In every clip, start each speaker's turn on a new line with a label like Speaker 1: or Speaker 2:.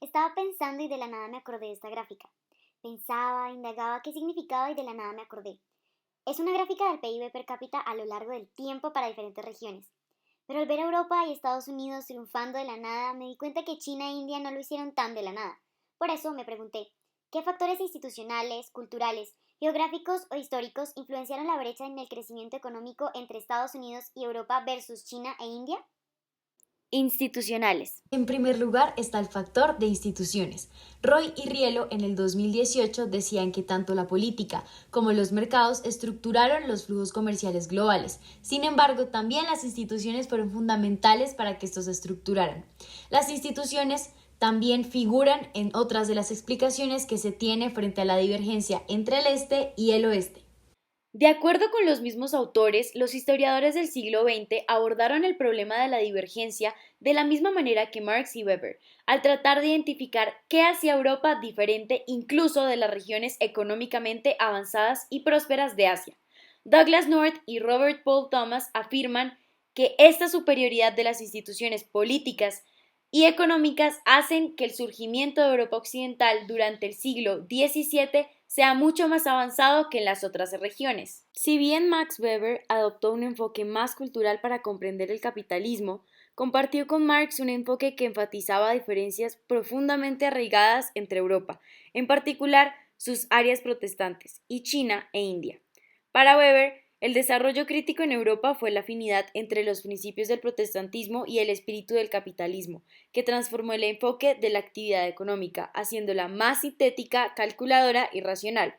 Speaker 1: Estaba pensando y de la nada me acordé de esta gráfica. Pensaba, indagaba qué significaba y de la nada me acordé. Es una gráfica del PIB per cápita a lo largo del tiempo para diferentes regiones. Pero al ver a Europa y Estados Unidos triunfando de la nada, me di cuenta que China e India no lo hicieron tan de la nada. Por eso me pregunté, ¿qué factores institucionales, culturales, geográficos o históricos influenciaron la brecha en el crecimiento económico entre Estados Unidos y Europa versus China e India? Institucionales.
Speaker 2: En primer lugar está el factor de instituciones. Roy y Rielo en el 2018 decían que tanto la política como los mercados estructuraron los flujos comerciales globales. Sin embargo, también las instituciones fueron fundamentales para que estos se estructuraran. Las instituciones también figuran en otras de las explicaciones que se tiene frente a la divergencia entre el este y el oeste. De acuerdo con los mismos autores, los historiadores del siglo XX abordaron el problema de la divergencia de la misma manera que Marx y Weber, al tratar de identificar qué hacía Europa diferente incluso de las regiones económicamente avanzadas y prósperas de Asia. Douglas North y Robert Paul Thomas afirman que esta superioridad de las instituciones políticas y económicas hacen que el surgimiento de Europa Occidental durante el siglo XVII sea mucho más avanzado que en las otras regiones. Si bien Max Weber adoptó un enfoque más cultural para comprender el capitalismo, compartió con Marx un enfoque que enfatizaba diferencias profundamente arraigadas entre Europa, en particular sus áreas protestantes, y China e India. Para Weber, el desarrollo crítico en Europa fue la afinidad entre los principios del protestantismo y el espíritu del capitalismo, que transformó el enfoque de la actividad económica, haciéndola más sintética, calculadora y racional.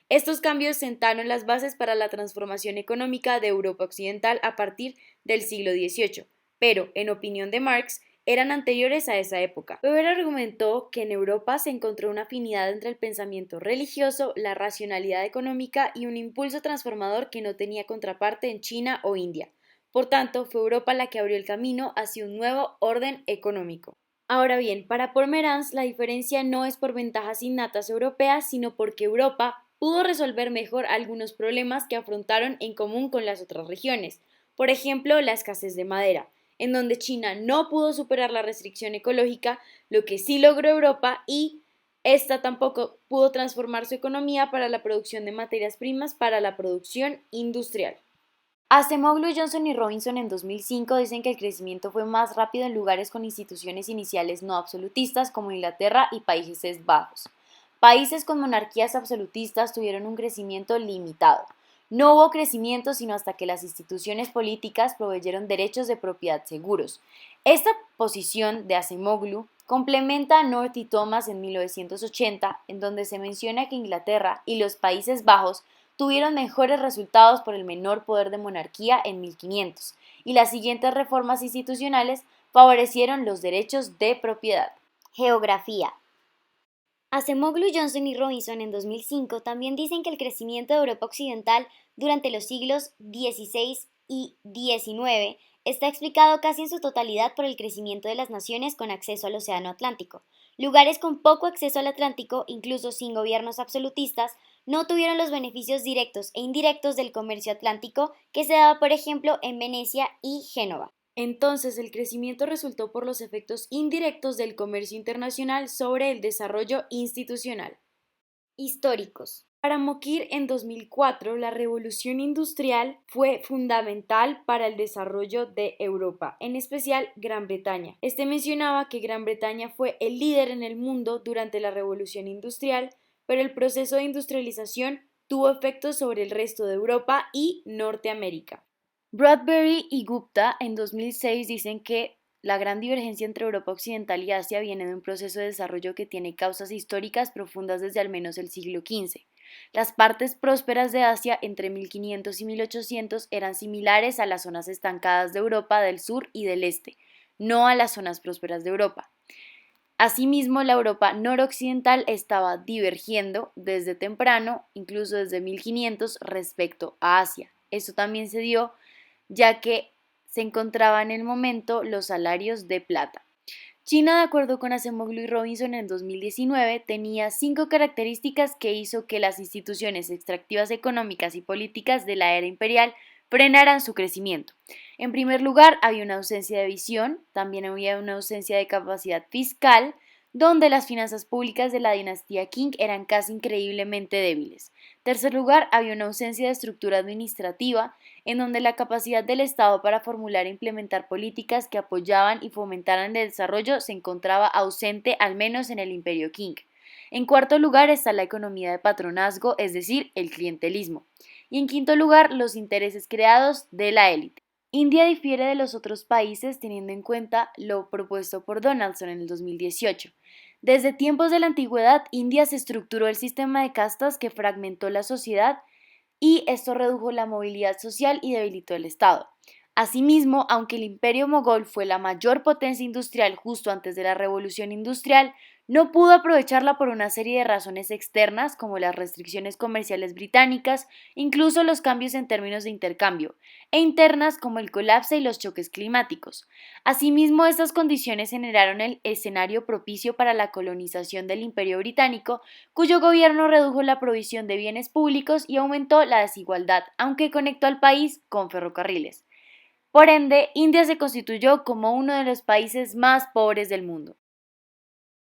Speaker 2: Estos cambios sentaron las bases para la transformación económica de Europa Occidental a partir del siglo XVIII, pero, en opinión de Marx, eran anteriores a esa época. Weber argumentó que en Europa se encontró una afinidad entre el pensamiento religioso, la racionalidad económica y un impulso transformador que no tenía contraparte en China o India. Por tanto, fue Europa la que abrió el camino hacia un nuevo orden económico. Ahora bien, para Pomerantz la diferencia no es por ventajas innatas europeas, sino porque Europa pudo resolver mejor algunos problemas que afrontaron en común con las otras regiones, por ejemplo, la escasez de madera, en donde China no pudo superar la restricción ecológica, lo que sí logró Europa, y esta tampoco pudo transformar su economía para la producción de materias primas para la producción industrial. Acemoglu, Johnson y Robinson en 2005 dicen que el crecimiento fue más rápido en lugares con instituciones iniciales no absolutistas como Inglaterra y Países Bajos. Países con monarquías absolutistas tuvieron un crecimiento limitado. No hubo crecimiento sino hasta que las instituciones políticas proveyeron derechos de propiedad seguros. Esta posición de Acemoglu complementa a North y Thomas en 1980, en donde se menciona que Inglaterra y los Países Bajos tuvieron mejores resultados por el menor poder de monarquía en 1500, y las siguientes reformas institucionales favorecieron los derechos de propiedad.
Speaker 1: Geografía. Acemoglu, Johnson y Robinson en 2005 también dicen que el crecimiento de Europa Occidental durante los siglos XVI y XIX está explicado casi en su totalidad por el crecimiento de las naciones con acceso al Océano Atlántico. Lugares con poco acceso al Atlántico, incluso sin gobiernos absolutistas, no tuvieron los beneficios directos e indirectos del comercio atlántico que se daba, por ejemplo, en Venecia y Génova.
Speaker 2: Entonces, el crecimiento resultó por los efectos indirectos del comercio internacional sobre el desarrollo institucional.
Speaker 1: Históricos.
Speaker 2: Para Mokir, en 2004, la revolución industrial fue fundamental para el desarrollo de Europa, en especial Gran Bretaña. Este mencionaba que Gran Bretaña fue el líder en el mundo durante la revolución industrial, pero el proceso de industrialización tuvo efectos sobre el resto de Europa y Norteamérica. Bradbury y Gupta en 2006 dicen que la gran divergencia entre Europa Occidental y Asia viene de un proceso de desarrollo que tiene causas históricas profundas desde al menos el siglo XV. Las partes prósperas de Asia entre 1500 y 1800 eran similares a las zonas estancadas de Europa del sur y del este, no a las zonas prósperas de Europa. Asimismo, la Europa noroccidental estaba divergiendo desde temprano, incluso desde 1500, respecto a Asia. Esto también se dio ya que se encontraban en el momento los salarios de plata. China, de acuerdo con Acemoglu y Robinson en 2019, tenía 5 características que hizo que las instituciones extractivas económicas y políticas de la era imperial frenaran su crecimiento. En primer lugar, había una ausencia de visión, también había una ausencia de capacidad fiscal,
Speaker 3: donde las finanzas públicas de la dinastía Qing eran casi increíblemente débiles. Tercer lugar, había una ausencia de estructura administrativa, en donde la capacidad del Estado para formular e implementar políticas que apoyaban y fomentaran el desarrollo se encontraba ausente, al menos en el Imperio Qing. En cuarto lugar está la economía de patronazgo, es decir, el clientelismo. Y en quinto lugar, los intereses creados de la élite. India difiere de los otros países teniendo en cuenta lo propuesto por Donaldson en el 2018. Desde tiempos de la antigüedad, India se estructuró el sistema de castas que fragmentó la sociedad y esto redujo la movilidad social y debilitó el Estado. Asimismo, aunque el imperio mogol fue la mayor potencia industrial justo antes de la revolución industrial, no pudo aprovecharla por una serie de razones externas como las restricciones comerciales británicas, incluso los cambios en términos de intercambio, e internas como el colapso y los choques climáticos. Asimismo, estas condiciones generaron el escenario propicio para la colonización del Imperio Británico, cuyo gobierno redujo la provisión de bienes públicos y aumentó la desigualdad, aunque conectó al país con ferrocarriles. Por ende, India se constituyó como uno de los países más pobres del mundo.